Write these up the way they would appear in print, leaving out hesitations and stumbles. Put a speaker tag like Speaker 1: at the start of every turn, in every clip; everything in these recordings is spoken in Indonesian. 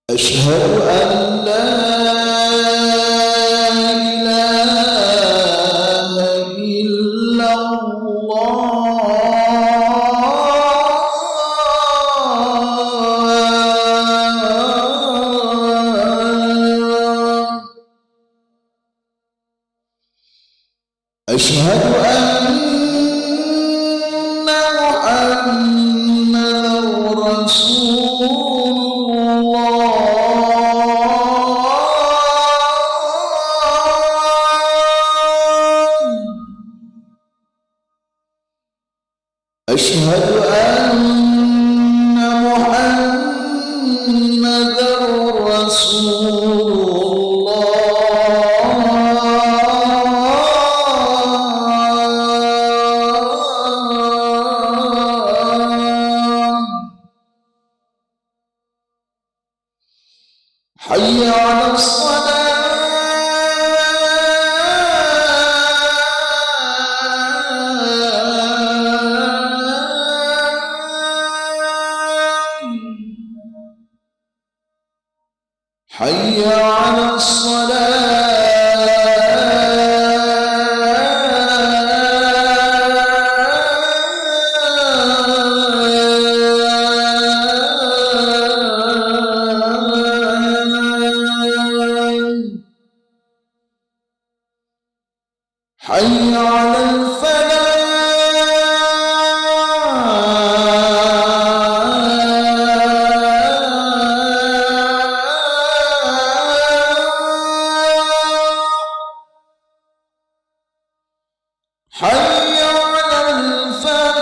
Speaker 1: أشهد أن لا إله إلا الله. أشهد أن محمدا رسول الله. أشهد أن محمدا رسول الله. حي على الصلاة. حي على الصلاة. حي على الفلاح. حي على الفلاح.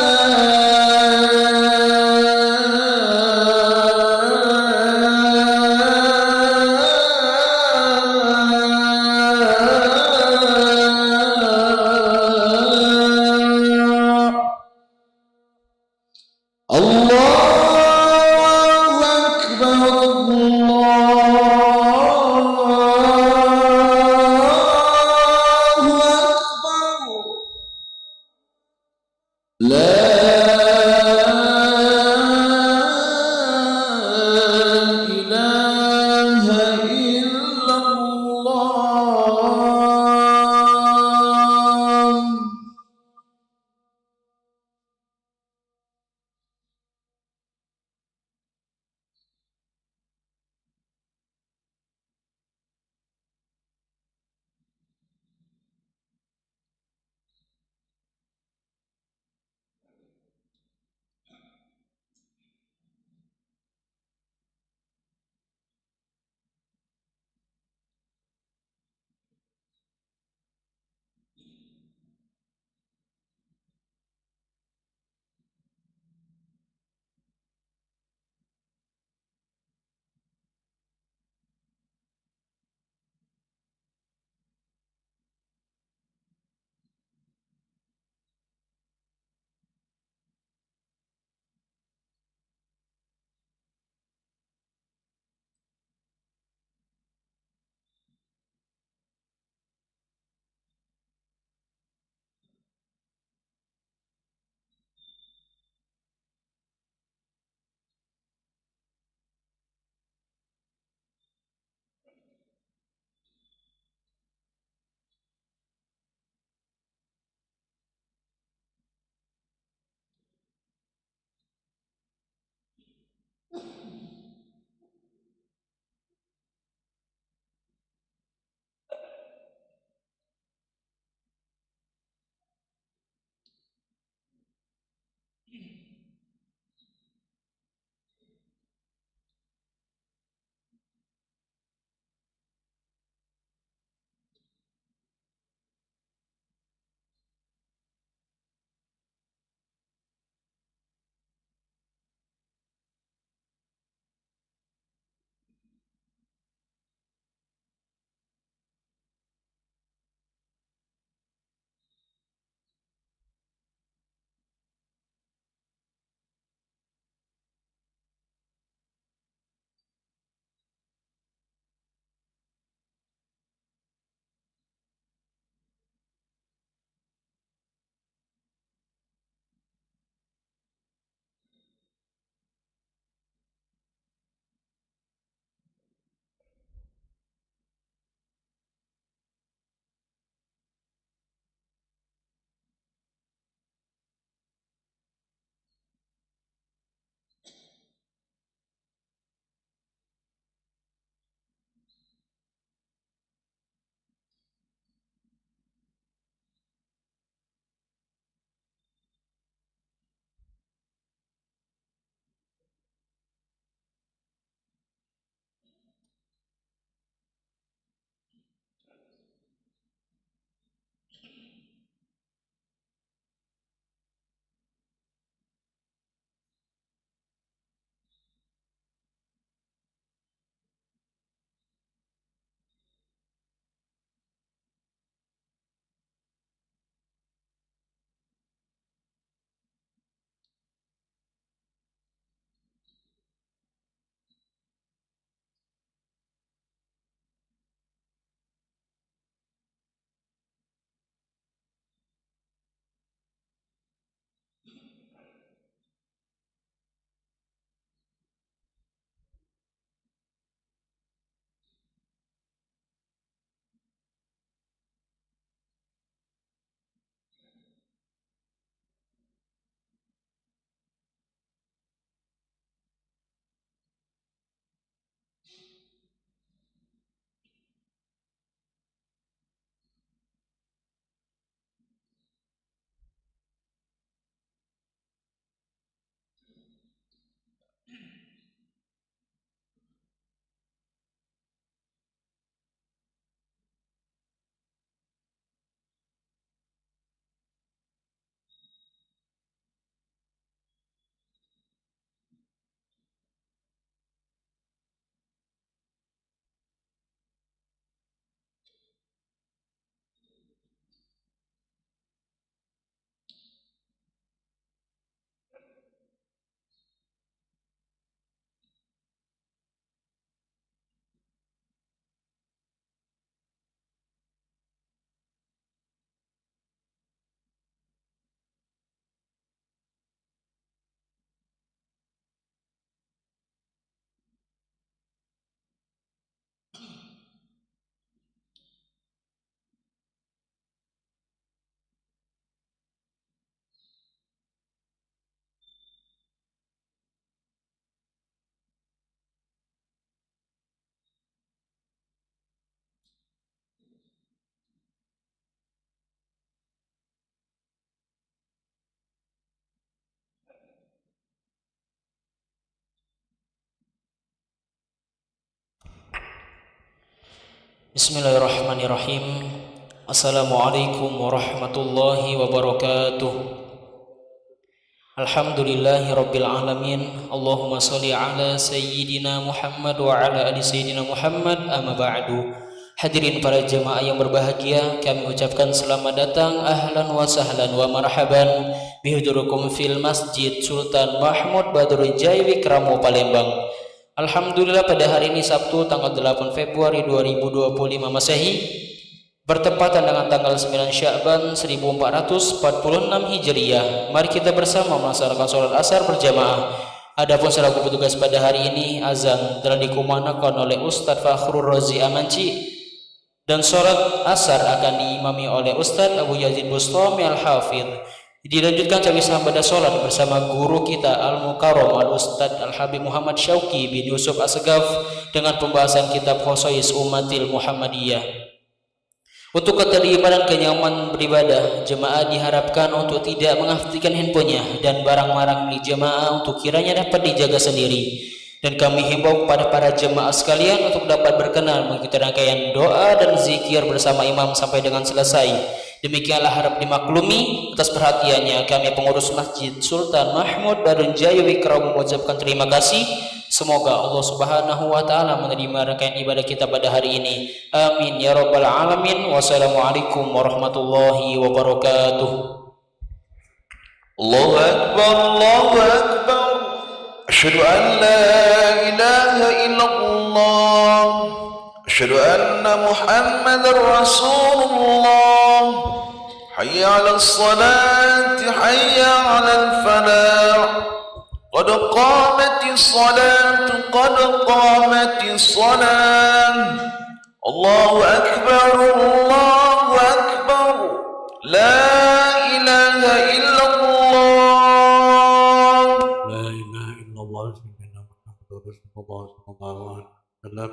Speaker 2: Bismillahirrahmanirrahim. Assalamualaikum warahmatullahi wabarakatuh. Alhamdulillahi rabbil alamin. Allahumma salli ala sayyidina Muhammad wa ala ali sayyidina Muhammad, amma ba'du. Hadirin para jemaah yang berbahagia, kami ucapkan selamat datang, ahlan wa sahlan wa marhaban bihudurukum fil Masjid Sultan Mahmud Badrul Jawi Kramo Palembang. Alhamdulillah, pada hari ini Sabtu tanggal 8 Februari 2025 Masehi bertepatan dengan tanggal 9 Sya'ban 1446 Hijriah. Mari kita bersama melaksanakan sholat asar berjamaah. Adapun selaku petugas pada hari ini, azan telah dikumandangkan oleh Ustadz Fakhrul Razi Amanci dan sholat asar akan diimami oleh Ustadz Abu Yazid Bustami Al-Hafidh. Dilanjutkan kami sambada sholat bersama guru kita Al-Mukarram Al-Ustadz Al-Habib Muhammad Syauqi bin Yusuf Asgaf dengan pembahasan kitab Khosois Ummatil Muhammadiyah. Untuk keterlibatan kenyamanan beribadah, jemaah diharapkan untuk tidak mengaktifkan handphonenya dan barang-barang milik jemaah untuk kiranya dapat dijaga sendiri. Dan kami himbau kepada para jemaah sekalian untuk dapat berkenan mengikuti rangkaian doa dan zikir bersama imam sampai dengan selesai. Demikianlah harap dimaklumi. Atas perhatiannya kami pengurus Masjid Sultan Mahmud Badrul Jawi Kramo mengucapkan terima kasih. Semoga Allah Subhanahu wa taala menerima rangkaian ibadah kita pada hari ini. Amin ya rabbal alamin. Wassalamualaikum warahmatullahi wabarakatuh.
Speaker 1: Allahu Akbar, Allahu Akbar. Asyhadu an la ilaha illallah. Asyhadu anna Muhammadar Rasulullah. Hayya 'alas salati, hayya 'alal falah. Qad qamatis salatu, qad qamatis salah. Allahu akbar, Allahu akbar. La ilaha illallah.
Speaker 3: La ilaha illallah sayyidina Muhammadur Rasulullah sallallahu alaihi wasallam.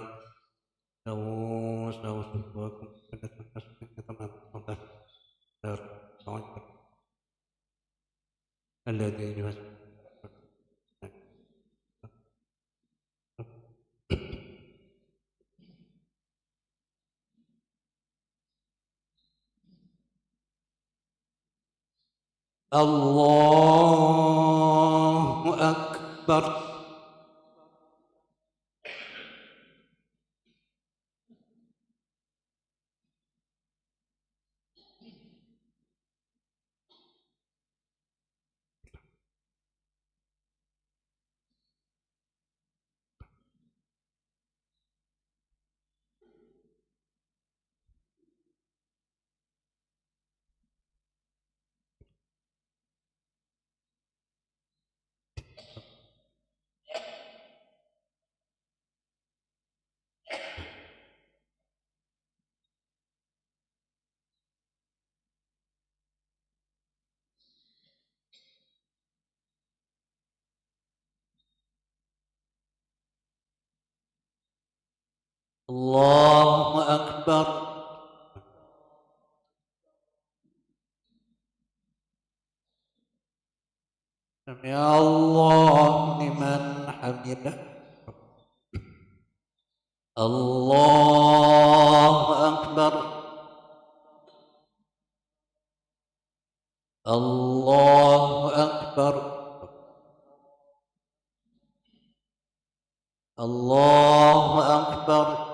Speaker 3: Allahu akbar. Allahu akbar. Sami Allahu liman hamidah. Allahu akbar. Allahu akbar. Allahu akbar.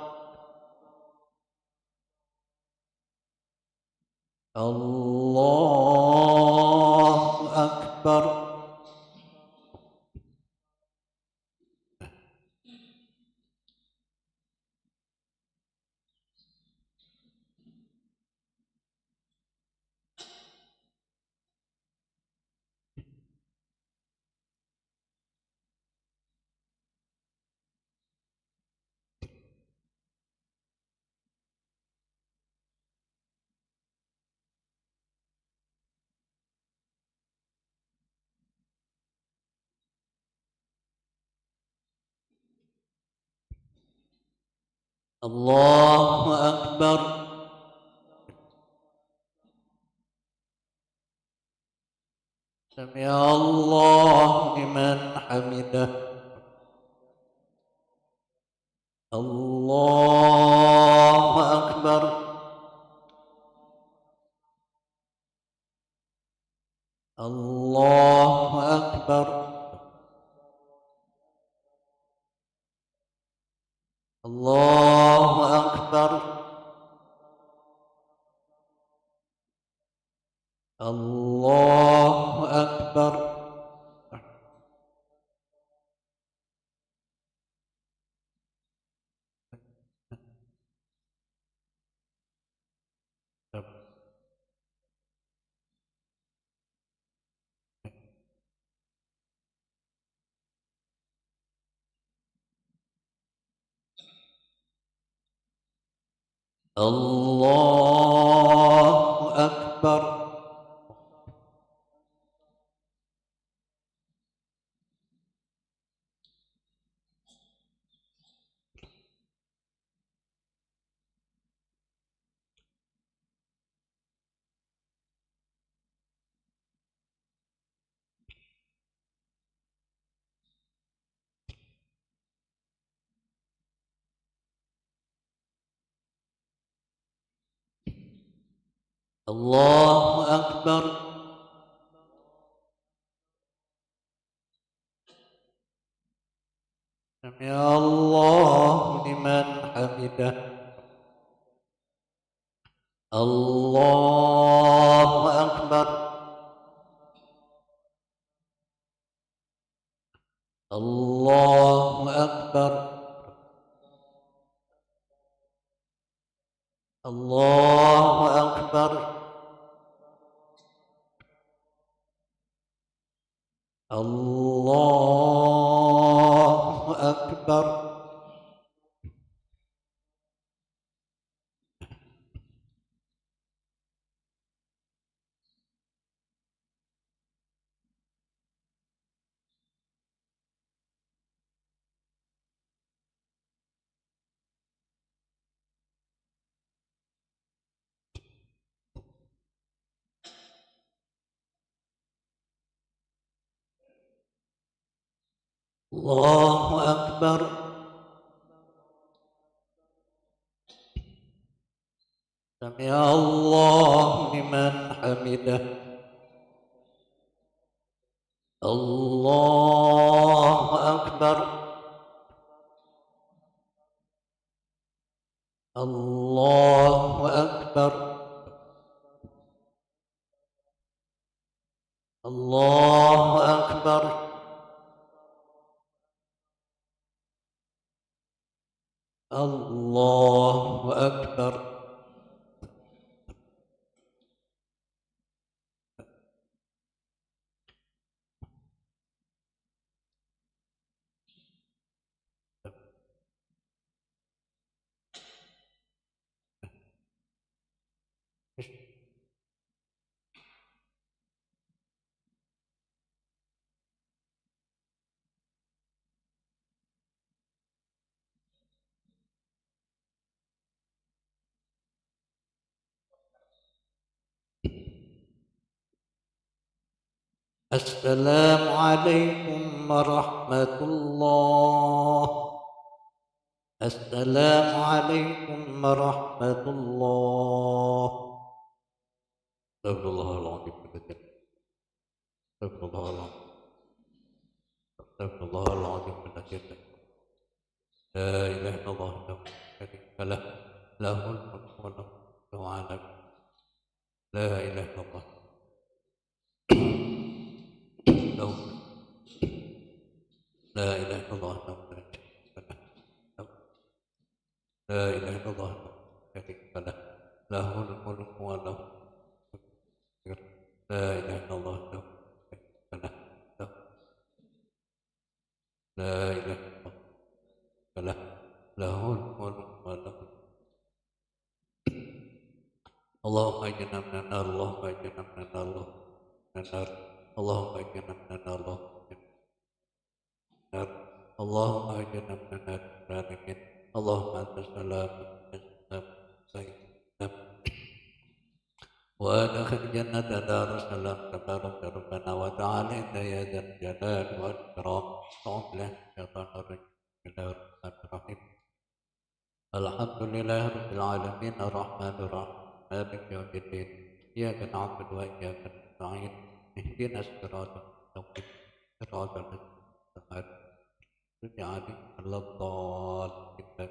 Speaker 3: Allahu akbar. Allahu akbar. Sami Allahu liman hamidah. Allahu akbar. الله أكبر الله أكبر الله أكبر الله أكبر سمع الله لمن حمده الله أكبر الله أكبر الله أكبر الله أكبر الله أكبر سمع الله لمن حمده الله أكبر الله أكبر الله أكبر الله أكبر السلام عليكم ورحمة الله السلام عليكم ورحمة الله استغفر الله العظيم استغفر الله العظيم استغفر الله العظيم من أجله لا إله إلا الله له شريك له له الملك وله الحمد لا إله إلا الله له لا إله إلا الله له لا إله إلا الله شريك له له الملك وله لا إله إلا الله له شريك له لا إله إلا الله له الملك وله اللهم اجعلنا من النار اللهم اجعلنا من النار اللهم اجعلنا من النار اللهم اجعلنا من النار اللهم انت السلام وادخل جنة دار السلام تبارك ربنا وتعالى يا ذا الجلال والإكرام أعوذ بالله من الشيطان الرجيم بسم الله الرحمن الرحيم الحمد لله رب العالمين الرحمن الرحيم مالك يوم الدين إياك نعبد وإياك نستعين اهدنا الصراط المستقيم صراط الذين أنعمت عليهم غير المغضوب عليهم ولا الضالين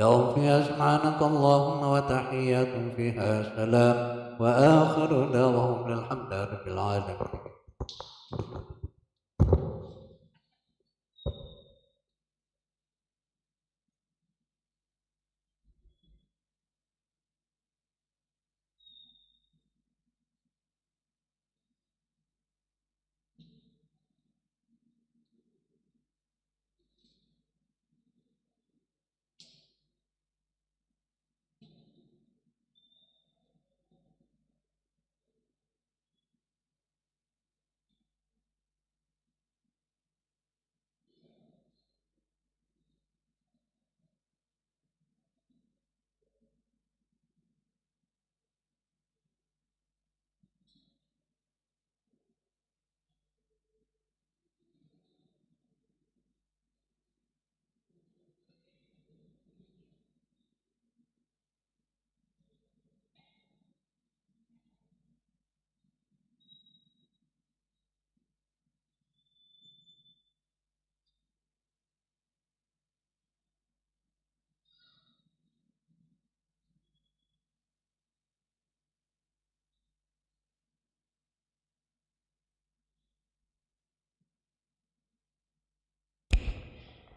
Speaker 3: لهم فيها سبحانك اللهم وتحياتهم فيها سلام وآخر دعواهم الحمد لله رب العالمين.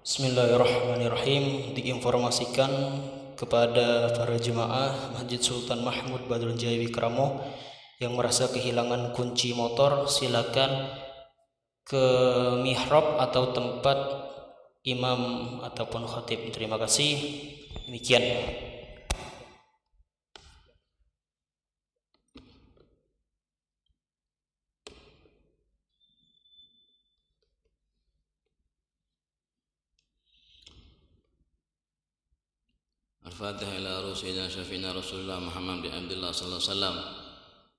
Speaker 2: Bismillahirrahmanirrahim. Diinformasikan kepada para jemaah Masjid Sultan Mahmud Badrul Jawi Kramo yang merasa kehilangan kunci motor, silakan ke mihrab atau tempat imam ataupun khatib. Terima kasih. Demikian.
Speaker 4: الفاتحة إلى روح سيدنا شفينا رسول الله محمد بن عبد الله صلى الله عليه وسلم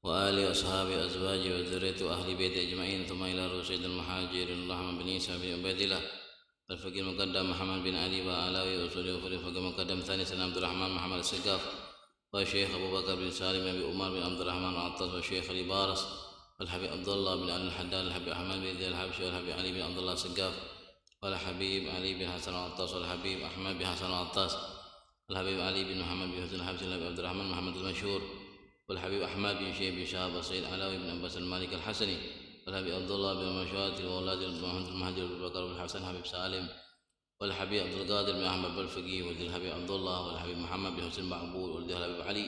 Speaker 4: وآله وأصحابه أزواجه وذريته وأهل بيته أجمعين ثم إلى روح سيدنا المهاجر محمد بن عيسى بن عبيد الله الفقيه المقدم محمد بن علي وآلاوي وأصوله الفقيه المقدم ثاني سنة عبد الرحمن محمد السقاف والشيخ أبو بكر بن سالم بن عمر بن عبد الرحمن العطاس والشيخ علي بارس والحبيب عبد الله بن علي الحداد الحبيب أحمد بن ذي الحبشي والحبيب علي بن عبد الله السقاف والحبيب علي بن حسن العطاس والحبيب أحمد بن حسن العطاس الحبيب علي بن محمد بن حسن الحبشي الحبيب عبد الرحمن محمد المشهور والحبيب أحمد بن شيخ بن شهاب السيد علاوي بن عباس المالك الحسني والحبيب عبد الله بن مشوات وأولاد محمد المهاجر بن بكر بن حسن الحبيب سالم والحبيب عبد القادر بن أحمد بالفقي ولد الحبيب عبد الله والحبيب محمد بن حسين معبود ولد الحبيب علي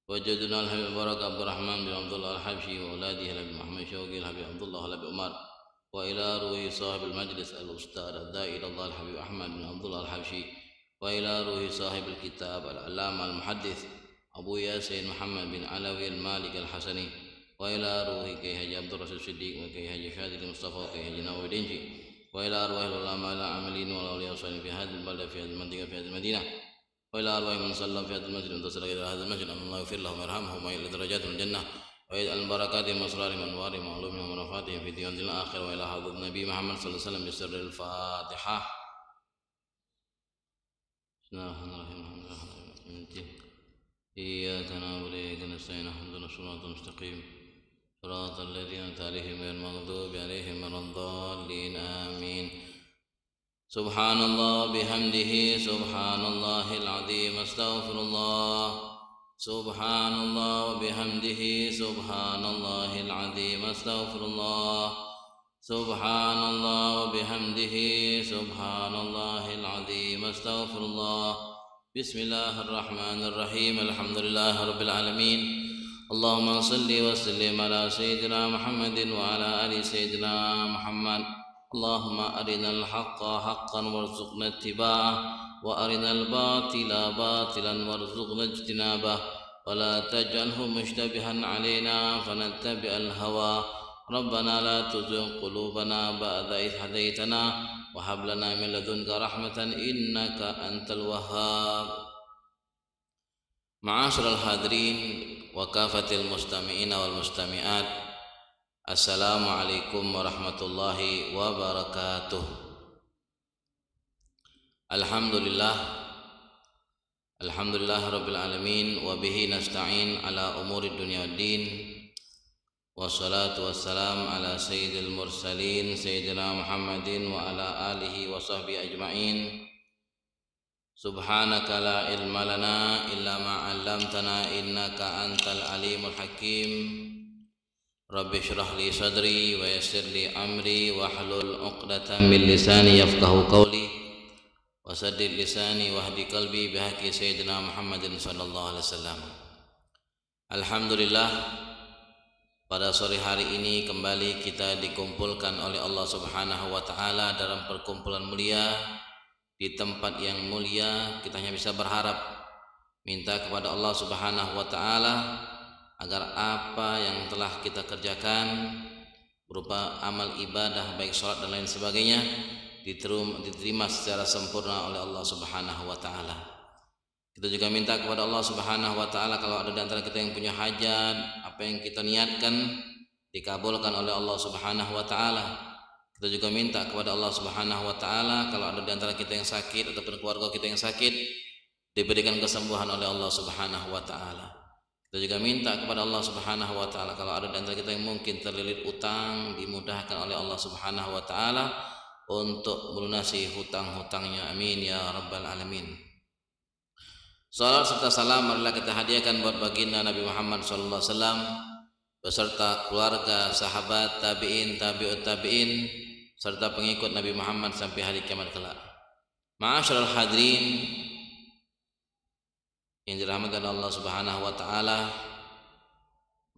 Speaker 4: وجدنا الحبيب مبارك عبد الرحمن بن عبد الله الحبشي وأولاده الحبيب محمد شوقي الحبيب عبد الله الحبيب عمر وإلى روح صاحب المجلس الأستاذ الداعي إلى الله الحبيب أحمد بن عبد الله الحبشي وإلى روح صاحب الكتاب العلامة المحدث أبو ياسين محمد بن علوي المالك الحسني وإلى روح كي حجي عبد الرسول الصديق وكي حجي شادي المصطفى وكي حجي نووي دنجي وإلى أرواح العلماء العاملين والأولياء والصالحين في هذه البلدة في هذه المنطقة في هذه المدينة وإلى أرواح من صلى في هذا المسجد وانتصر إلى هذا المسجد أن الله يغفر لهم ويرحمهم وإلى درجات من الجنة ويجعل من بركاتهم وأسرارهم وأنوارهم وعلومهم ورفاتهم في ديون الآخرة وإلى حضرة النبي محمد صلى الله عليه وسلم بسر الفاتحة. بسم الله الرحمن الرحيم. إياك نعبد وإياك نستعين اهدنا الصراط المستقيم صراط الذين أنعمت عليهم غير المغضوب عليهم ولا الضالين آمين. سبحان الله بحمده سبحان الله العظيم أستغفر الله سبحان الله وبحمده سبحان الله العظيم أستغفر الله سبحان الله وبحمده سبحان الله العظيم أستغفر الله. بسم الله الرحمن الرحيم. الحمد لله رب العالمين. اللهم صل وسلم على سيدنا محمد وعلى آل سيدنا محمد. اللهم أرنا الحق حقا وارزقنا اتباعه وأرنا الباطل باطلا وارزقنا اجتنابه ولا تجعله مشتبها علينا فنتبع الهوى. ربنا لا تزغ قلوبنا بعد إذ هديتنا وهب لنا من لدنك رحمة إنك أنت الوهاب. معاشر الحاضرين وكافة المستمعين والمستمعات، Assalamualaikum warahmatullahi wabarakatuh. Alhamdulillah rabbil alamin wa bihi nasta'in ala umuri dunya waddin. Wassalatu wassalam ala sayyidil mursalin sayyidina Muhammadin wa ala alihi wa sahbihi ajma'in. Subhanaka la ilma lana illa ma 'allamtana innaka antal alimul hakim. Rabbi shrah li sadri wa yassir li amri wahlul 'uqdatam min lisani yafqahu qawli wasaddid lisani wahdi qalbi bihaqi sayyidina Muhammadin sallallahu alaihi wasallam. Alhamdulillah, pada sore hari ini kembali kita dikumpulkan oleh Allah Subhanahu wa taala dalam perkumpulan mulia di tempat yang mulia. Kita hanya bisa berharap, minta kepada Allah Subhanahu wa taala agar apa yang telah kita kerjakan berupa amal ibadah baik salat dan lain sebagainya diterima secara sempurna oleh Allah Subhanahu wa taala. Kita juga minta kepada Allah Subhanahu wa taala kalau ada di antara kita yang punya hajat, apa yang kita niatkan dikabulkan oleh Allah Subhanahu wa taala. Kita juga minta kepada Allah Subhanahu wa taala kalau ada di antara kita yang sakit ataupun keluarga kita yang sakit diberikan kesembuhan oleh Allah Subhanahu wa taala. Kita juga minta kepada Allah Subhanahu wa taala kalau ada di antara kita yang mungkin terlilit utang dimudahkan oleh Allah Subhanahu wa taala untuk melunasi hutang-hutangnya. Amin ya rabbal alamin. Salam serta salam marilah kita hadiahkan buat baginda Nabi Muhammad sallallahu alaihi wasallam beserta keluarga, sahabat, tabi'in, tabi'ut tabi'in serta pengikut Nabi Muhammad sampai hari kiamat kelak. Ma'asyiral hadirin yang dirahmati Allah Subhanahu wa taala,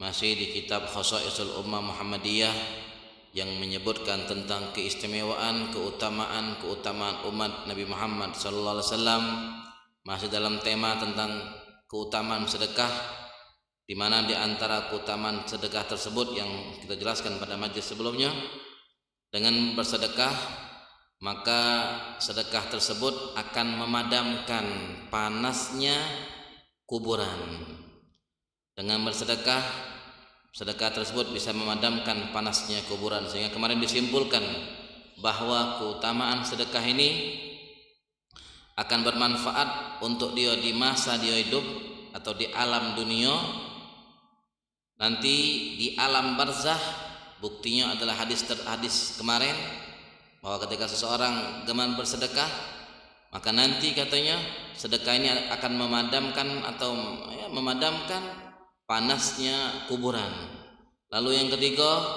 Speaker 4: masih di kitab Khosaisul Ummah Muhammadiyah yang menyebutkan tentang keistimewaan, keutamaan umat Nabi Muhammad sallallahu alaihi wasallam, masih dalam tema tentang keutamaan sedekah, di mana di antara keutamaan sedekah tersebut yang kita jelaskan pada majelis sebelumnya, dengan bersedekah maka sedekah tersebut akan memadamkan panasnya kuburan. Dengan bersedekah, sedekah tersebut bisa memadamkan panasnya kuburan, sehingga kemarin disimpulkan bahwa keutamaan sedekah ini akan bermanfaat untuk dia di masa dia hidup atau di alam dunia. Nanti di alam barzah, buktinya adalah hadis kemarin bahwa ketika seseorang gemar bersedekah, maka nanti katanya sedekah ini akan memadamkan panasnya kuburan. Lalu yang ketiga,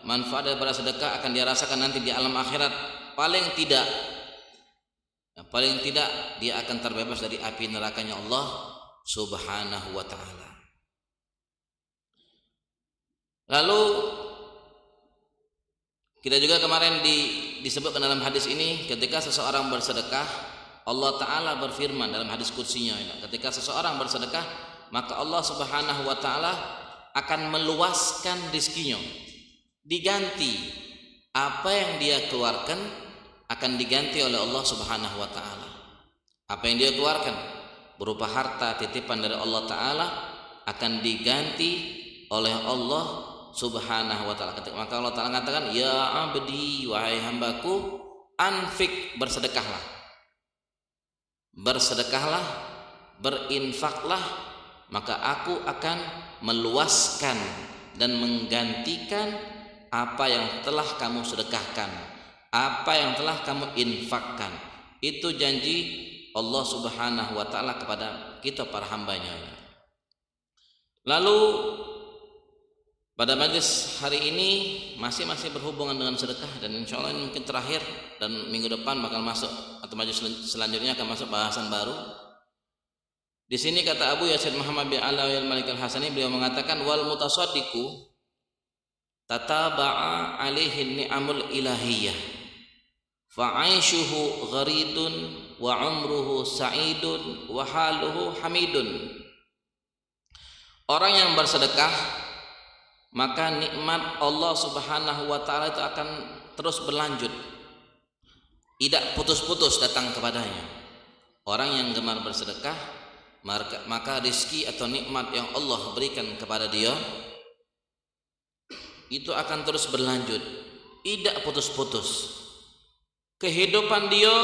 Speaker 4: manfaat daripada sedekah akan dirasakan nanti di alam akhirat. Paling tidak dia akan terbebas dari api nerakanya Allah Subhanahu wa taala. Lalu kita juga kemarin disebutkan dalam hadis ini, ketika seseorang bersedekah, Allah taala berfirman dalam hadis qudsinya, ketika seseorang bersedekah maka Allah Subhanahu wa taala akan meluaskan rezekinya. Diganti apa yang dia keluarkan akan diganti oleh Allah Subhanahu wa taala. Apa yang dia keluarkan berupa harta titipan dari Allah taala akan diganti oleh Allah Subhanahu wa taala. Maka Allah taala mengatakan, ya abdi, wahai hambaku, anfik, bersedekahlah, berinfaklah, maka aku akan meluaskan dan menggantikan apa yang telah kamu sedekahkan, apa yang telah kamu infakkan. Itu janji Allah Subhanahu wa taala kepada kita para hambanya. Lalu pada majlis hari ini masih berhubungan dengan sedekah, dan insya Allah ini mungkin terakhir, dan minggu depan bakal masuk atau majlis selanjutnya akan masuk bahasan baru. Di sini kata Abu Yazid Muhammad bin Alawi al-Malik al-Hasani, beliau mengatakan, wal mutasaddiqu tataba'a alaihi ni'amul ilahiyah fa'aishuhu gharidun wa umruhu sa'idun wa haluhu hamidun. Orang yang bersedekah, maka nikmat Allah Subhanahu wa taala itu akan terus berlanjut, tidak putus-putus datang kepadanya. Orang yang gemar bersedekah, maka rezeki atau nikmat yang Allah berikan kepada dia itu akan terus berlanjut, tidak putus-putus. Kehidupan dia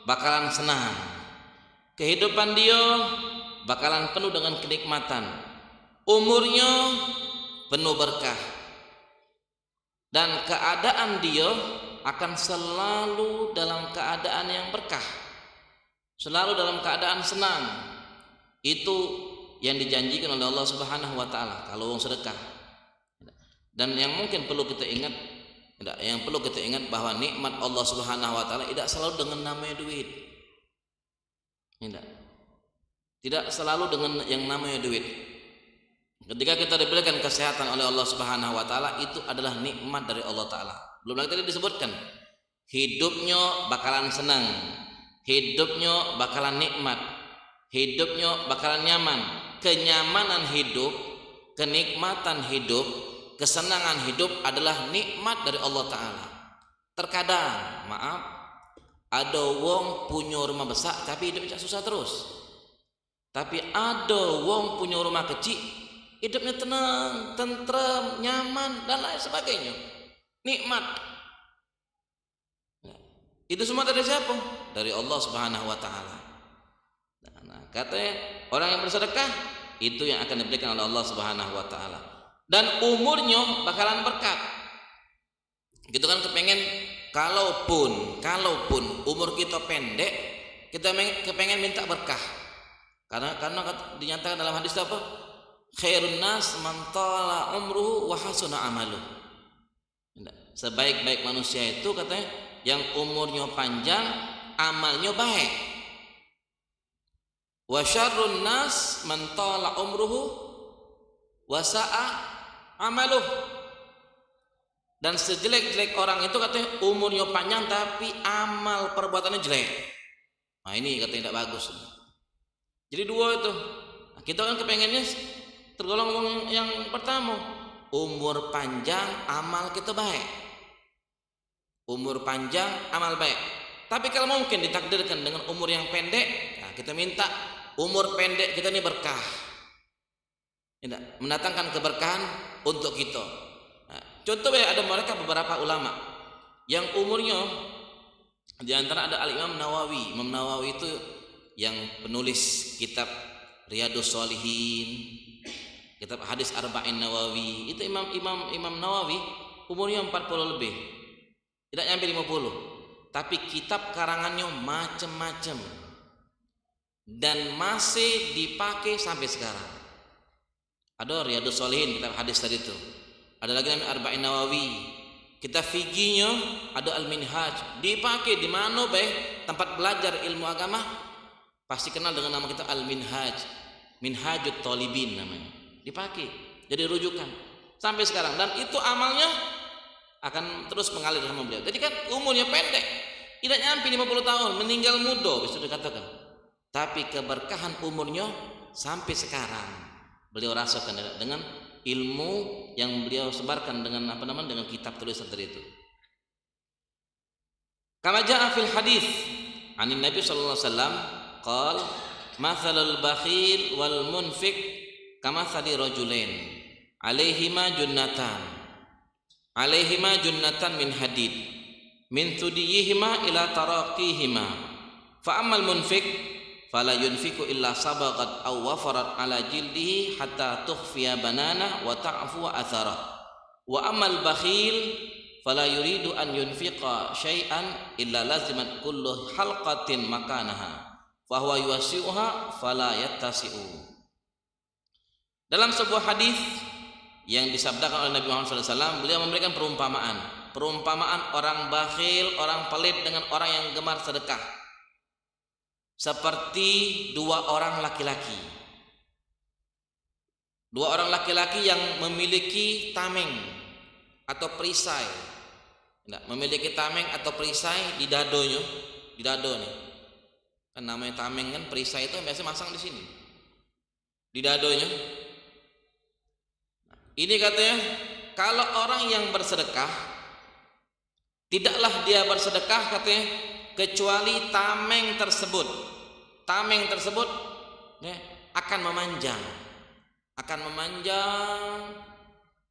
Speaker 4: bakalan senang, kehidupan dia bakalan penuh dengan kenikmatan, umurnya penuh berkah, dan keadaan dia akan selalu dalam keadaan yang berkah. selalu dalam keadaan senang. Itu yang dijanjikan oleh Allah Subhanahu wa taala kalau wong sedekah. Dan yang mungkin perlu kita ingat, bahwa nikmat Allah Subhanahu wa taala tidak selalu dengan namanya duit. Tidak selalu dengan yang namanya duit. Ketika kita diberikan kesehatan oleh Allah Subhanahu wa taala, itu adalah nikmat dari Allah taala. Belum lagi tadi disebutkan hidupnya bakalan senang, hidupnya bakalan nikmat, hidupnya bakalan nyaman. Kenyamanan hidup, kenikmatan hidup, kesenangan hidup adalah nikmat dari Allah taala. Terkadang, maaf, ada wong punya rumah besar tapi hidupnya susah terus. Tapi ada wong punya rumah kecil, hidupnya tenang, tentrem, nyaman dan lain sebagainya. Nikmat. Itu semua dari siapa? Dari Allah Subhanahu wa taala. Nah, katanya orang yang bersedekah itu yang akan diberikan oleh Allah Subhanahu wa taala. Dan umurnya bakalan berkat. Gitu kan, kepengen kalaupun umur kita pendek, kita kepengen minta berkah. Karena dinyatakan dalam hadis apa? Khairun nas man tala umruhu wa hasuna amaluh. Sebaik-baik manusia itu katanya yang umurnya panjang, amalnya baik. Wa syarrun nas man tala umruhu wa sa'a amaluh. Dan sejelek-jelek orang itu katanya umurnya panjang tapi amal perbuatannya jelek. Nah ini katanya tidak bagus. Jadi dua itu. Nah, kita kan kepengennya tergolong yang pertama, umur panjang amal kita baik. Umur panjang amal baik. Tapi kalau mungkin ditakdirkan dengan umur yang pendek, nah kita minta umur pendek kita ini berkah, mendatangkan keberkahan untuk kita. Nah, contoh ada mereka beberapa ulama yang umurnya, di antara ada Al-Imam Nawawi. Imam Nawawi itu yang penulis kitab Riyadhus Shalihin, kitab hadis Arba'in Nawawi. Itu Imam Nawawi umurnya 40 lebih, tidak nyampe 50, tapi kitab karangannya macam-macam dan masih dipakai sampai sekarang. Ada Riyadhus Shalihin, kitab hadis tadi itu. Ada lagi namanya Arba'in Nawawi. Kitab fikihnya ada Al-Minhaj, dipakai di mana tempat belajar ilmu agama. Pasti kenal dengan nama kita Al-Minhaj, Minhajut Talibin namanya. Dipakai jadi rujukan sampai sekarang, dan itu amalnya akan terus mengalir sama beliau. Jadi kan umurnya pendek, tidak nyampe 50 tahun, meninggal muda bisa dikatakan. Tapi keberkahan umurnya sampai sekarang beliau rasakan dengan ilmu yang beliau sebarkan dengan dengan kitab tulisan tadi itu. Kama jaa fil hadis anin Nabi sallallahu alaihi wasallam qal mathalul bakhil wal munfiq kamathali rajulain alaihima junnatan min hadid min tudiyihima ila taraqihima fa ammal munfiq fala yunfiqu illa sabaqat aw wafarat ala jildihi hatta tukhfiya banana wa ta'fu athara wa ammal bakhil fala yuridu an yunfiqa syai'an illa lazimat kullu halqatin makanaha fa huwa yuwasi'uha fala yattasi'u. Dalam sebuah hadis yang disabdakan oleh Nabi Muhammad SAW, beliau memberikan perumpamaan orang bakhil, orang pelit dengan orang yang gemar sedekah, seperti dua orang laki-laki yang memiliki tameng atau perisai. Memiliki tameng atau perisai di dado nih. Kan namanya tameng kan, perisai itu biasa masang di sini, di dadonya. Ini katanya kalau orang yang bersedekah, tidaklah dia bersedekah katanya kecuali tameng tersebut ya, akan memanjang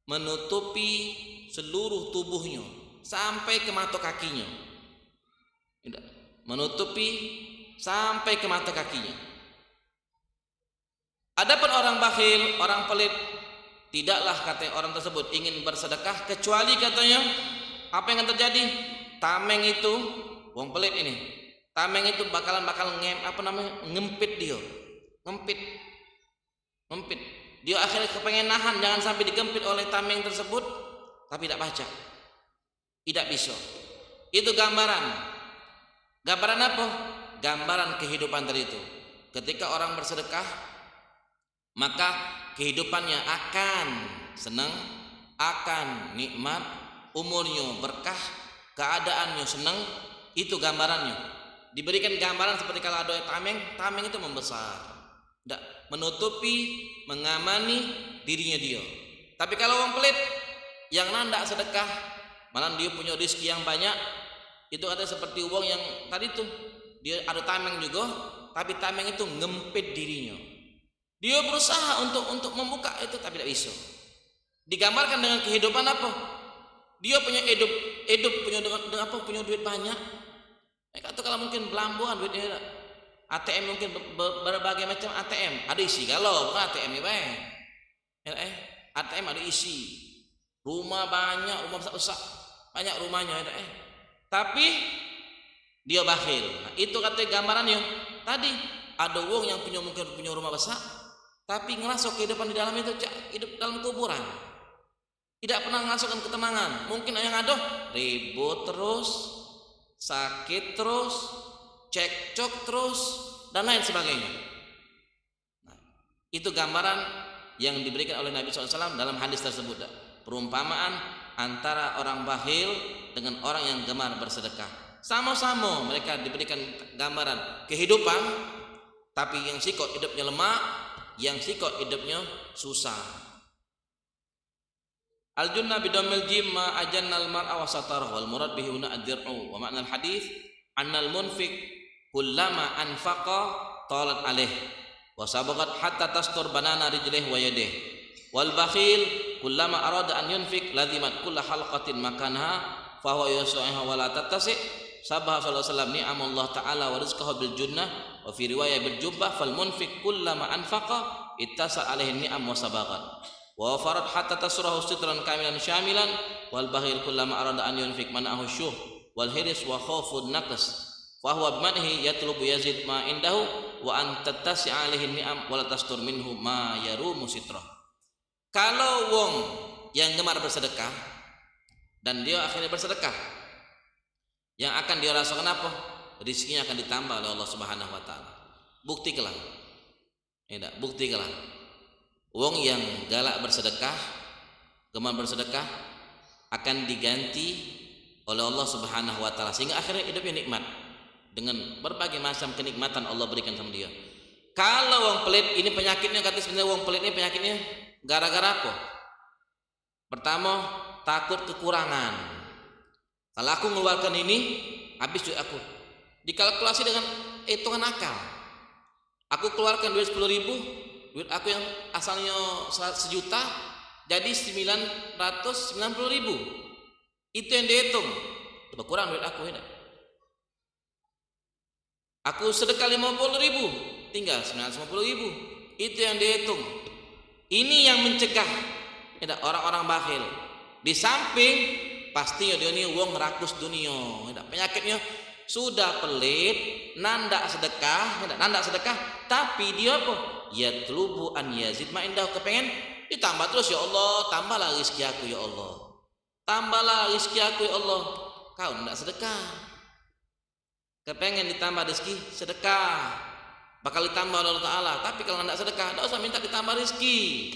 Speaker 4: menutupi seluruh tubuhnya sampai ke mata kakinya. Adapun orang bakhil, orang pelit, tidaklah katanya orang tersebut ingin bersedekah kecuali katanya apa yang akan terjadi? Tameng itu, wong pelit ini, Tameng itu bakal ngempit dia. Ngempit. Dia akhirnya kepengen nahan jangan sampai digempit oleh tameng tersebut, tapi tidak baca. Tidak bisa. Itu gambaran. Gambaran apa? Gambaran kehidupan tadi itu. Ketika orang bersedekah, maka kehidupannya akan senang, akan nikmat, umurnya berkah, keadaannya senang. Itu gambarannya. Diberikan gambaran seperti kalau ada tameng itu membesar, tidak menutupi, mengamani dirinya dia. Tapi kalau orang pelit yang nandak sedekah, malah dia punya rezeki yang banyak, itu ada seperti uang yang tadi tuh, dia ada tameng juga, tapi tameng itu ngempit dirinya. Dia berusaha untuk membuka itu, tapi tidak bisa. Digambarkan dengan kehidupan apa? Dia punya hidup punya duit banyak. Kata kalau mungkin belambuan duitnya, ATM mungkin berbagai macam ATM, ada isi galau, bukan ATM ya baik. ATM ada isi, rumah banyak, rumah besar banyak rumahnya, tapi dia bakhil. Nah, itu katanya gambarannya. Tadi ada wong yang mungkin punya rumah besar, tapi ngerasa kehidupan di dalam itu hidup dalam kuburan, tidak pernah merasakan ketenangan. Mungkin yang ada ribut terus, sakit terus, cekcok terus, dan lain sebagainya. Nah, itu gambaran yang diberikan oleh Nabi SAW dalam hadis tersebut. Perumpamaan antara orang bakhil dengan orang yang gemar bersedekah. Sama-sama mereka diberikan gambaran kehidupan, tapi yang sikot hidupnya lemah, yang sikot hidupnya susah. Al-junnah bidammil jim ma ajannal mar'a wa satarah wal murad bihi huna ad-dir'u wa ma'na al-hadits annal munfiq kullama anfaqa talat alaih wa sabaqat hatta tastur banana rijlih wa yadih wal bakhil kullama arada an yunfiq lazimat kulla halqatin makanaha fa huwa yusu'iha wa la tattasi sabah sallallahu alaihi wasallam ni'amullah ta'ala wa rizqahu bil junnah wa fi riwayah bil jubbah fal munfiq kullama anfaqa ittasa alaihi ni'am wa sabaqat wa farat hatta tasrahu sitran kamilan syamilan wal bakhil kullama arada an yunfik mana'ahu syuh wal hiris wa khawfun naqs fa huwa bimanhi yatlubu yazid ma indahu wa an tattasi alaihi ni'am wa la tastur minhu ma yarumu sitrah. Kalau wong yang gemar bersedekah dan dia akhirnya bersedekah, yang akan dia rasakan apa? Rizkinya akan ditambah oleh Allah Subhanahu wa taala. Buktikanlah. Tidak, buktikanlah. Wong yang galak bersedekah, gemar bersedekah akan diganti oleh Allah Subhanahu wa taala sehingga akhirnya hidupnya nikmat dengan berbagai macam kenikmatan Allah berikan sama dia. Kalau wong pelit ini penyakitnya, kata sebenarnya wong pelit ini penyakitnya gara-gara apa? Pertama, takut kekurangan. Kalau aku mengeluarkan ini, habis duit aku. Dikalkulasi dengan hitungan akal. Aku keluarkan duit 10.000, duit aku yang asalnya 1 juta jadi 990.000. Itu yang dihitung. Berkurang duit aku ini. Aku sedekah 50.000, tinggal 950.000. Itu yang dihitung. Ini yang mencegah orang-orang bakhil. Di samping pastinya dia ini wong rakus dunia. Penyakitnya sudah pelit, nandak sedekah, tapi dia apa? Yatlubu an yazid ma indah, kepengen ditambah terus, ya Allah, tambahlah rezeki aku ya Allah. Tambahlah rezeki aku ya Allah. Kau tidak sedekah. Kepengen ditambah rezeki, sedekah. Bakal ditambah oleh Allah Ta'ala. Tapi kalau tidak sedekah, tidak usah minta ditambah rezeki.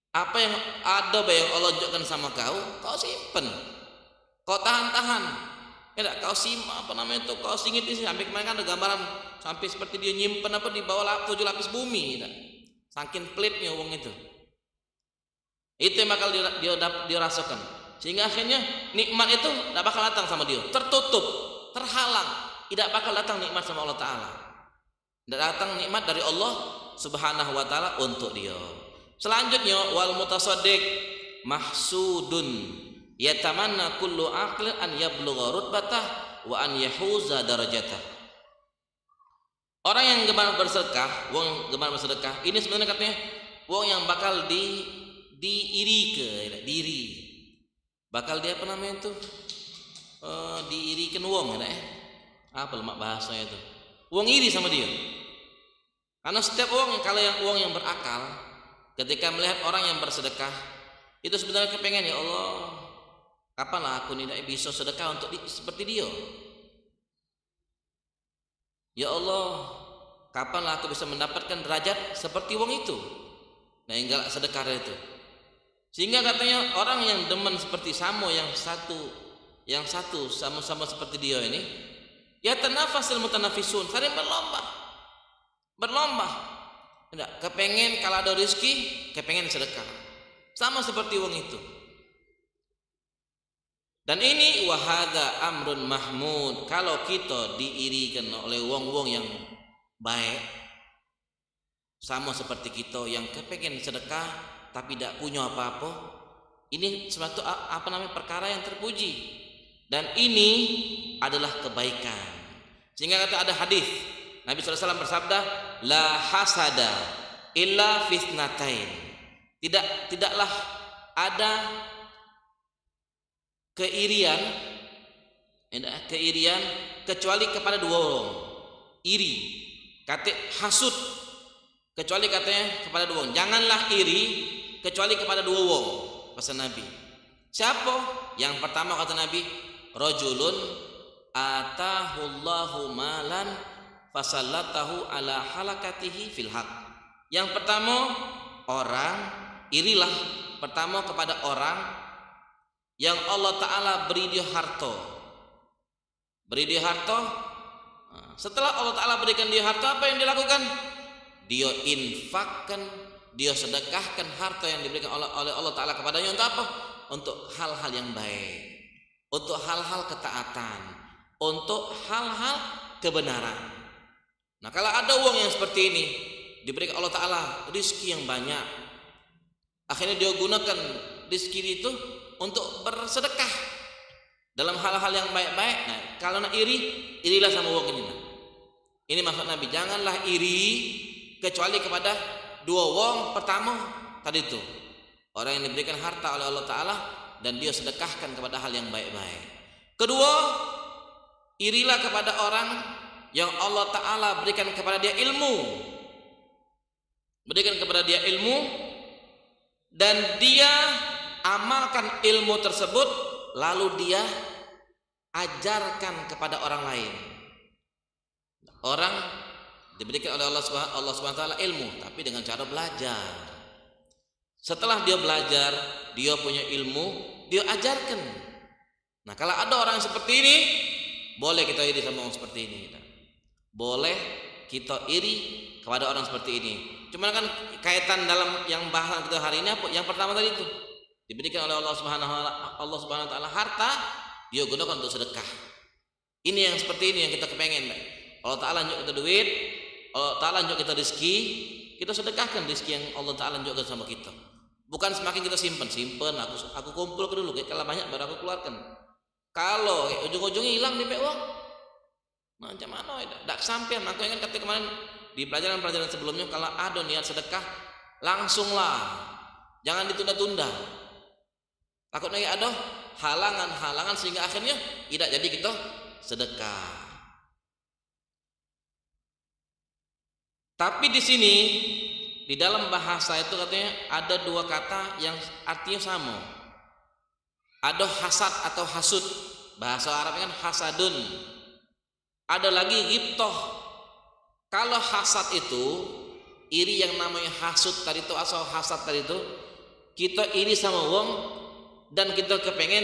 Speaker 4: Apa yang ada yang Allah tunjukkan sama kau simpen. Kau tahan-tahan. Kau kau singit ini sampai kemarin kan ada gambaran sampai seperti dia nyimpen di bawah 7 lapis bumi. Saking pelitnya uang itu. Itu yang bakal dia rasakan. Sehingga akhirnya nikmat itu tidak bakal datang sama dia. Tertutup, terhalang. Tidak bakal datang nikmat sama Allah Ta'ala. Tidak datang nikmat dari Allah Subhanahu wa Ta'ala untuk dia. Selanjutnya, wal mutasaddiq mahsudun yatamanna kullu aqlin an yablugha rutbatah wa an yahuza darajatah. Orang yang gemar bersedekah, wong gemar bersedekah, ini sebenarnya katanya wong yang bakal diri. Bakal dia apa namanya itu? Diirikan wong apa lemak bahasanya itu, uang iri sama dia. Karena setiap uang, kalau yang uang yang berakal, ketika melihat orang yang bersedekah, itu sebenarnya kepengen, ya Allah, kapanlah aku tidak bisa sedekah untuk seperti dia. Ya Allah, kapanlah aku bisa mendapatkan derajat seperti uang itu. Nah, enggak sedekah itu. Sehingga katanya orang yang demen seperti Samo yang satu sama-sama seperti dia ini, ya tanafasil mutanafisun, saling berlomba. Enggak, kepengen kalau ada rezeki, kepengen sedekah. Sama seperti uang itu. Dan ini wahada amrun mahmud. Kalau kita diirikan oleh wong-wong yang baik, sama seperti kita yang kepengen sedekah tapi tidak punya apa-apa, ini suatu perkara yang terpuji. Dan ini adalah kebaikan. Sehingga kata ada hadis Nabi SAW bersabda, la hasada illa fitnatain. Tidaklah ada keirian kecuali kepada dua orang. Iri, kata hasud, kecuali katanya kepada dua orang. Janganlah iri kecuali kepada dua orang, pesan Nabi. Siapa? Yang pertama kata Nabi, rajulun atahullahu malan fasallatahu ala halakatihi fil haq. Yang pertama, orang irilah pertama kepada orang yang Allah Ta'ala beri dia harta. Setelah Allah Ta'ala berikan dia harta, apa yang dilakukan? Dia infakkan, dia sedekahkan harta yang diberikan oleh Allah Ta'ala kepadanya untuk apa? Untuk hal-hal yang baik, untuk hal-hal ketaatan, untuk hal-hal kebenaran. Nah, kalau ada uang yang seperti ini diberikan Allah Ta'ala rezeki yang banyak, akhirnya dia gunakan rezeki itu untuk bersedekah dalam hal-hal yang baik-baik. Nah, kalau nak irilah sama uang ini. Ini maksud Nabi, janganlah iri kecuali kepada dua uang. Pertama tadi itu, orang yang diberikan harta oleh Allah Ta'ala dan dia sedekahkan kepada hal yang baik-baik. Kedua, irilah kepada orang yang Allah Ta'ala berikan kepada dia ilmu, dan dia amalkan ilmu tersebut, lalu dia ajarkan kepada orang lain. Orang diberikan oleh Allah Subhanahu wa taala ilmu, tapi dengan cara belajar. Setelah dia belajar, dia punya ilmu, dia ajarkan. Nah, kalau ada orang seperti ini, boleh kita iri sama orang seperti ini. Boleh kita iri kepada orang seperti ini. Cuma kan kaitan dalam yang bahasan kita hari ini apa? Yang pertama tadi itu, diberikan oleh Allah Subhanahu wa taala harta, dia gunakan untuk sedekah. Ini yang seperti ini yang kita kepengen. Allah Ta'ala njuk kita duit, Allah Ta'ala njuk kita rezeki, kita sedekahkan rezeki yang Allah Ta'ala njukkan sama kita. Bukan semakin kita simpen, aku kumpul dulu, kalau banyak baru aku keluarkan. Kalau ujung-ujungnya hilang di uang, macam mana? Tak sampai. Aku ingat ketika kemarin di pelajaran sebelumnya, kalau ada niat sedekah, langsunglah, jangan ditunda-tunda. Takutnya ada halangan sehingga akhirnya tidak jadi kita sedekah. Tapi di sini di dalam bahasa itu katanya ada dua kata yang artinya sama. Ada hasad atau hasud. Bahasa Arabnya kan hasadun. Ada lagi ghibtoh. Kalau hasad itu iri, yang namanya hasud tadi itu, asal hasad tadi itu, kita iri sama wong dan kita kepengen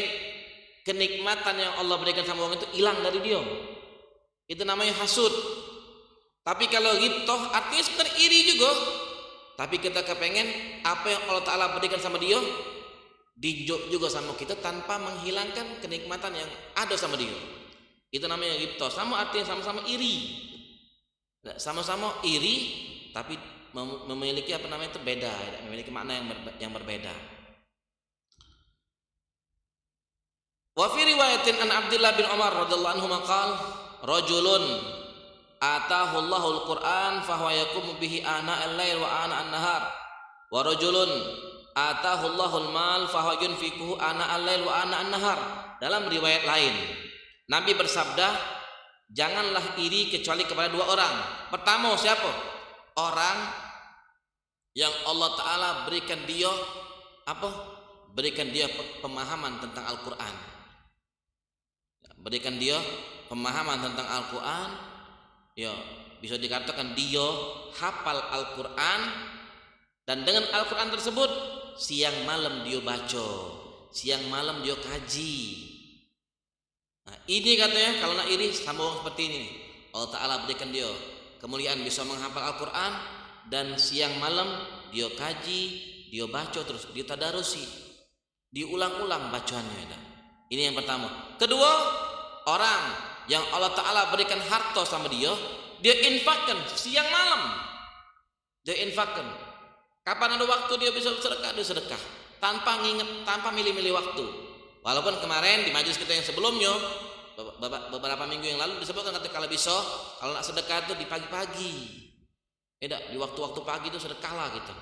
Speaker 4: kenikmatan yang Allah berikan sama wong itu hilang dari dia. Itu namanya hasud. Tapi kalau ghibtoh artinya sebenarnya iri juga, tapi kita kepengen apa yang Allah Ta'ala berikan sama dia dijuk juga sama kita tanpa menghilangkan kenikmatan yang ada sama dia. Itu namanya ghibtoh. Sama artinya sama-sama iri, sama-sama iri, tapi memiliki itu beda, memiliki makna yang berbeda. Wa fi riwayatin an Abdullah bin Umar radhiyallahu anhu maqal rajulun atahu Allahul Qur'an fa huwa yaqumu bihi ana al-lail wa ana an-nahar wa rajulun atahu Allahul mal fa huwa yunfiquhu ana al-lail wa ana an-nahar. Dalam riwayat lain Nabi bersabda, janganlah iri kecuali kepada dua orang. Pertama siapa? Orang yang Allah Ta'ala berikan dia apa? Berikan dia pemahaman tentang Al-Quran. Berikan dia pemahaman tentang Al-Quran. Ya, bisa dikatakan dia hafal Al-Quran, dan dengan Al-Quran tersebut siang malam dia baca, siang malam dia kaji. Nah, ini katanya kalau nak iri sama orang seperti ini, Allah Ta'ala berikan dia kemuliaan bisa menghafal Al-Quran, dan siang malam dia kaji, dia baca terus, dia tadarusi, diulang-ulang bacaannya. Ini yang pertama. Kedua, orang yang Allah Ta'ala berikan harta sama dia infakkan siang malam, dia infakkan. Kapan ada waktu dia bisa sedekah, dia sedekah tanpa nginget, tanpa milih-milih waktu. Walaupun kemarin di majelis kita yang sebelumnya beberapa minggu yang lalu disebutkan kalau bisa, kalau nak sedekah itu di pagi-pagi. Di waktu-waktu pagi itu sedekahlah gitu.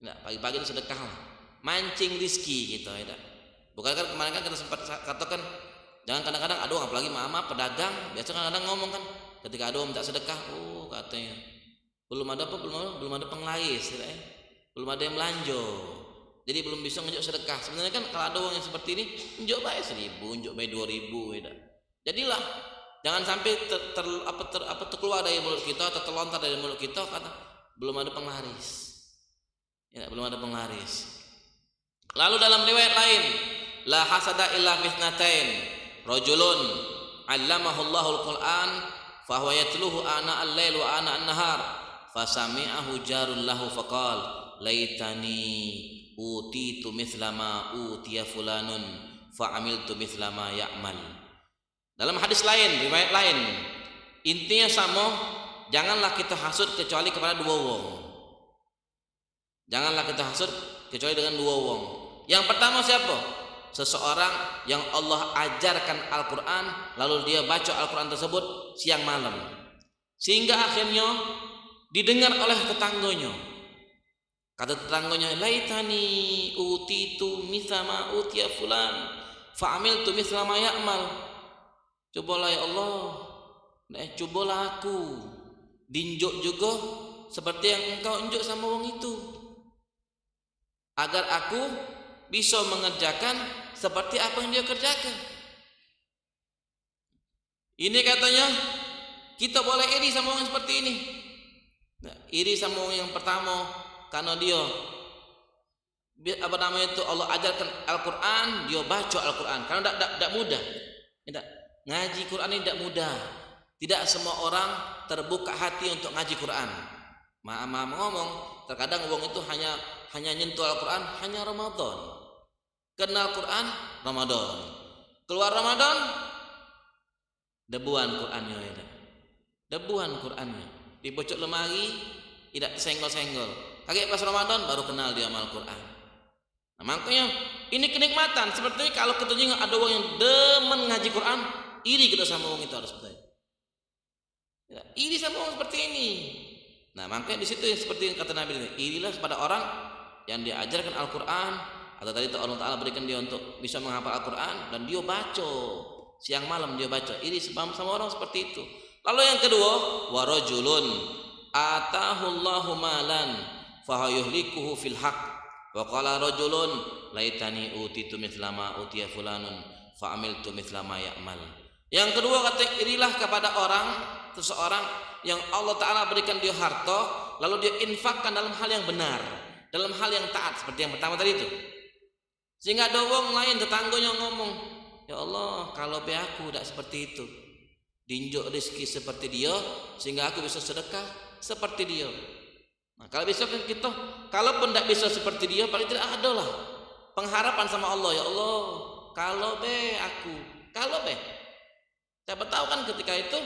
Speaker 4: Pagi-pagi itu sedekahlah, mancing rizki gitu. Bukan kan kemarin kan kita sempat katakan jangan kadang-kadang aduh, apalagi mama pedagang biasa kadang-kadang ngomong kan ketika aduh minta sedekah, katanya belum ada penglais, belum ada yang belanja, jadi belum bisa nunjuk sedekah. Sebenarnya kan kalau ada orang yang seperti ini nunjuk baik 1.000, nunjuk baik 2.000, jadilah jangan sampai terkeluar dari mulut kita atau terlontar dari mulut kita kata belum ada penglaris, belum ada penglaris. Lalu dalam riwayat lain, la hasada illa fitnatain, rajulun 'allamahullahu al-Qur'an fa huwa yatluhu ana al-lail wa ana an-nahar fasami'ahu jarul lahu faqal laitani utitu mithla ma utiya fulanun fa amiltu mithla ma ya'mal. Dalam hadis lain, riwayat lain, intinya sama, janganlah kita hasud kecuali kepada dua wong. Janganlah kita hasud kecuali dengan dua wong. Yang pertama siapa? Seseorang yang Allah ajarkan Al-Quran, lalu dia baca Al-Quran tersebut siang malam, sehingga akhirnya didengar oleh tetangganya. Kata tetangganya, laitani utitu mithla ma utiya fulan fa amiltu mithla ma ya'mal. Cobalah ya Allah, cobalah aku dinjuk juga seperti yang engkau unjuk sama wong itu, agar aku bisa mengerjakan seperti apa yang dia kerjakan. Ini katanya kita boleh iri sama orang seperti ini. Iri sama orang yang pertama karena dia Allah ajarkan Al-Quran, dia baca Al-Quran karena tidak mudah. Ngaji Quran ini tidak mudah. Tidak semua orang terbuka hati untuk ngaji Quran. Maaf ngomong, terkadang orang itu hanya nyentuh Al-Quran hanya Ramadan. Kenal Quran Ramadan, keluar Ramadan debuan Qurannya, debuan Qurannya di pojok lemari, tidak senggol-senggol. Kaget pas Ramadan baru kenal dia amal Quran. Nah, makanya ini kenikmatan. Seperti kalau kita juga ada orang yang demen ngaji Quran, iri kita sama orang itu harus seperti iri sama orang seperti ini. Nah, makanya di situ yang seperti yang kata Nabi ini, irilah kepada orang yang diajarkan Al-Quran, atau tadi itu Allah Ta'ala berikan dia untuk bisa menghafal Al-Quran dan dia baca siang malam, dia baca. Iri sama orang seperti itu. Lalu yang kedua, warajulun atahullahu malan fahayuhlikuhu fil haq wa qala rajulun laitani utitu mithla ma utiya fulanun fa amiltu mithla ma ya'mal. Yang kedua kata irilah kepada orang, seseorang yang Allah Ta'ala berikan dia harta, lalu dia infakkan dalam hal yang benar, dalam hal yang taat, seperti yang pertama tadi itu. Sehingga ada orang lain tetangganya ngomong, ya Allah kalau be aku tidak seperti itu, dinjuk rezeki seperti dia, sehingga aku bisa sedekah seperti dia. Nah, kalau bisa kita, kalaupun tidak bisa seperti dia, paling tidak adalah pengharapan sama Allah, ya Allah kalau be aku, kalau be. Siapa tahu kan ketika itu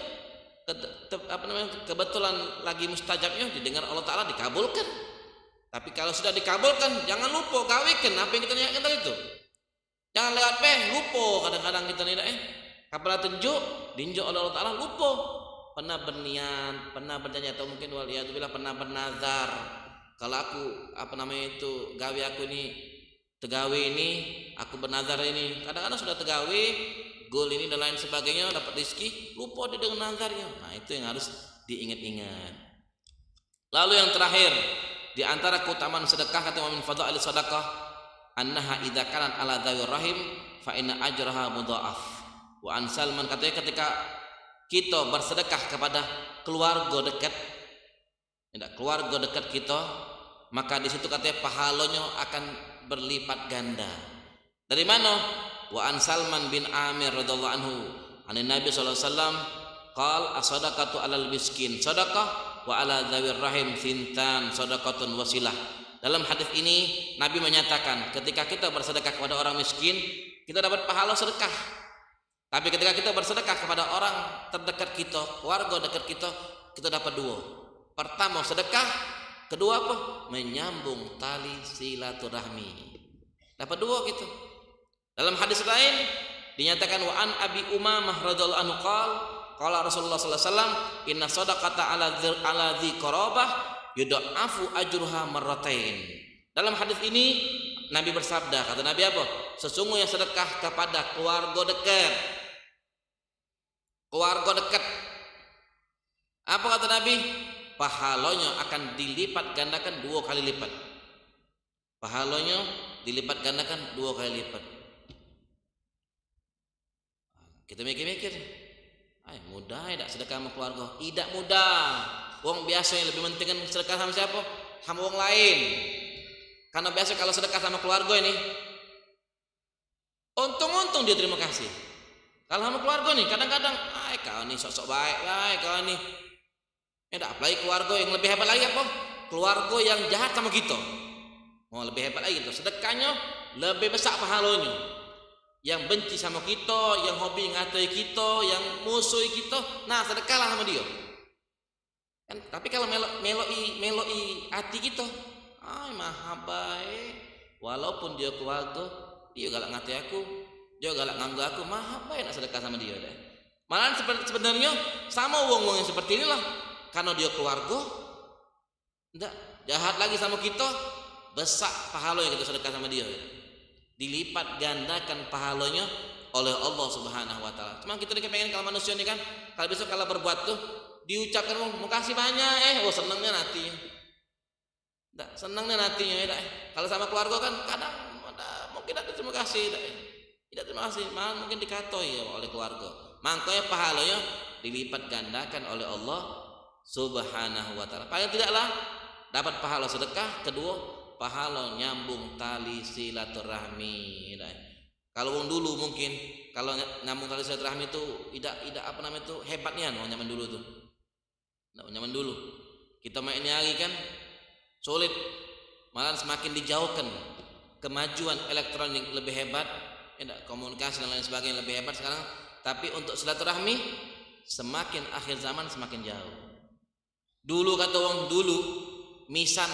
Speaker 4: kebetulan lagi mustajabnya didengar Allah Ta'ala, dikabulkan. Tapi kalau sudah dikabulkan, jangan lupa gawikan apa yang kita niatkan tadi itu. Jangan lewat lupa kadang-kadang kita niat kapan tunjuk dinjuk oleh Allah Ta'ala, lupa. Pernah berniat, pernah berjanji, atau mungkin waliyadzubillah pernah bernazar, kalau aku gawe aku ini tegawe ini, aku bernazar ini. Kadang-kadang sudah tegawe gol ini dan lain sebagainya, dapat rezeki, lupa dia dengan nazarnya. Nah, itu yang harus diingat-ingat. Lalu yang terakhir, di antara keutamaan sedekah kata Imam Fadha'il sedekah, annaha idza kanat ala dzawir rahim fa inna ajraha mudha'af. Wa an Salman katanya ketika kita bersedekah kepada keluarga dekat, keluarga dekat kita, maka di situ katanya pahalanya akan berlipat ganda. Dari mana? Wa an Salman bin Amir radhiyallahu anhu, an Nabi sallallahu alaihi wasallam qala as-sadaqatu 'alal miskin sadaqah wa 'ala dzawir rahim sintan sadaqatun wasilah. Dalam hadis ini Nabi menyatakan ketika kita bersedekah kepada orang miskin, kita dapat pahala sedekah. Tapi ketika kita bersedekah kepada orang terdekat kita, keluarga dekat kita, kita dapat dua. Pertama sedekah, kedua apa? Menyambung tali silaturahmi. Dapat dua gitu. Dalam hadis lain dinyatakan wa an Abi Umamah radhiyallahu anhu qala Rasulullah sallallahu alaihi wasallam inna shadaqata ala dzi qarabah yudha'afu ajruha marratain. Dalam hadis ini Nabi bersabda, kata Nabi apa? Sesungguhnya sedekah kepada keluarga dekat. Keluarga dekat. Apa kata Nabi? Pahalanya akan dilipat gandakan 2 kali lipat. Pahalanya dilipat gandakan 2 kali lipat. Kita mikir-mikir, mudah tidak sedekah sama keluarga? Tidak mudah. Wong biasa yang lebih penting kan sedekah sama siapa? Sama wong lain. Karena biasa kalau sedekah sama keluarga ini, untung-untung dia terima kasih. Kalau sama keluarga nih, kadang-kadang, kau nih sok-sok baik, kau nih. Apalagi keluarga yang lebih hebat lagi apa? Keluarga yang jahat sama kita. Mau lebih hebat lagi gitu. Sedekahnya lebih besar pahalanya. Yang benci sama kita, yang hobi ngatai kita, yang musuhi kita, nah sedekahlah sama dia. Kan, tapi kalau meloi hati kita, maha baik, walaupun dia keluarga, dia galak ngatai aku, dia galak nganggu aku, maha baik nak sedekah sama dia deh. Malah sebenarnya sama wong-wong yang seperti inilah, karena dia keluarga, enggak jahat lagi sama kita, besar pahala yang kita sedekah sama dia. Dilipat gandakan pahalanya oleh Allah Subhanahu wa taala. Cuma kita pengen kalau manusia ini kan, kalau besok kalau berbuat tuh diucapkan makasih banyak, senangnya nanti. Enggak, senangnya nantinya ya. Kalau sama keluarga kan kadang mungkin ada terima kasih, tidak terima kasih, malah mungkin dikatoi ya oleh keluarga. Makanya pahalanya dilipat gandakan oleh Allah Subhanahu wa taala. Paling tidaklah dapat pahala sedekah, kedua pahala nyambung tali silaturahmi. Kalau wong dulu mungkin kalau nyambung tali silaturahmi itu tidak apa namanya itu hebatnya wong zaman dulu tuh. Nah, zaman dulu kita mainnya lagi kan sulit, malah semakin dijauhkan. Kemajuan elektronik lebih hebat, komunikasi dan lain sebagainya lebih hebat sekarang. Tapi untuk silaturahmi semakin akhir zaman semakin jauh. Dulu kata wong dulu misan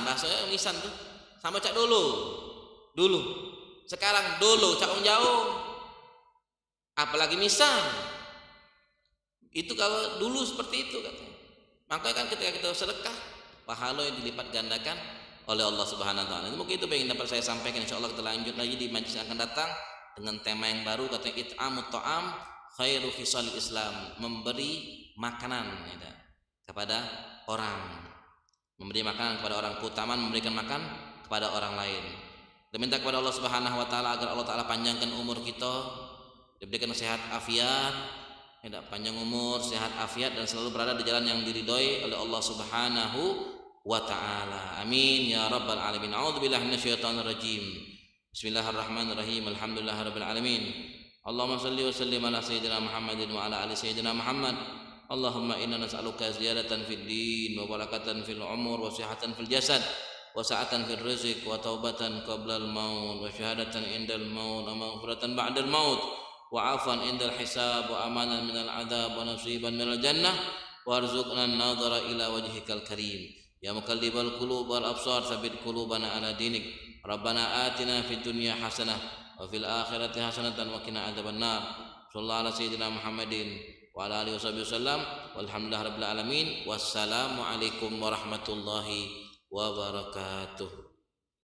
Speaker 4: bahasanya misan tuh sama cak dulu sekarang dulu cak jauh, apalagi misan itu kalau dulu seperti itu katanya. Makanya kan ketika kita sedekah pahala yang dilipat gandakan oleh Allah Subhanahu wa taala. Mungkin itu yang dapat saya sampaikan. Insyaallah kita lanjut lagi di majelis yang akan datang dengan tema yang baru, katanya it'amut ta'am khairu khisalil Islam, memberi makanan kepada orang. Memberi makanan kepada orang, keutamaan memberikan makan kepada orang lain. Kita minta kepada Allah Subhanahu wa taala agar Allah taala panjangkan umur kita, diberikan sehat afiat, panjang umur, sehat afiat dan selalu berada di jalan yang diridhoi oleh Allah Subhanahu wa taala. Amin ya rabbal alamin. A'udzubillahi minasyaitonir rajim. Bismillahirrahmanirrahim. Alhamdulillahirabbil alamin. Allahumma shalli wa sallim ala sayyidina Muhammadin wa ala ali sayyidina Muhammad. Allahumma inna nas'aluka ziyadatan fid din wa barakatan fil umur wa sihhatan fil jasad wa sa'atan fil rizq wa taubatan qabla al maut wa syahadatan indal maut wa maghfiratan ba'dal maut wa 'afwan indal hisab wa amanan minal 'adzab wa nasiban minal jannah warzuqna an-nadhara ila wajhikal karim ya muqallibal qulub wal absar tsabbit qulubana ala dinik rabbana atina fid dunya hasanah wa fil akhirati hasanatan wa qina adzabannar sallallahu ala sayyidina Muhammadin wa ala alihi wasallam walhamdulillahirabbil alamin. Wassalamu alaikum warahmatullahi wabarakatuh.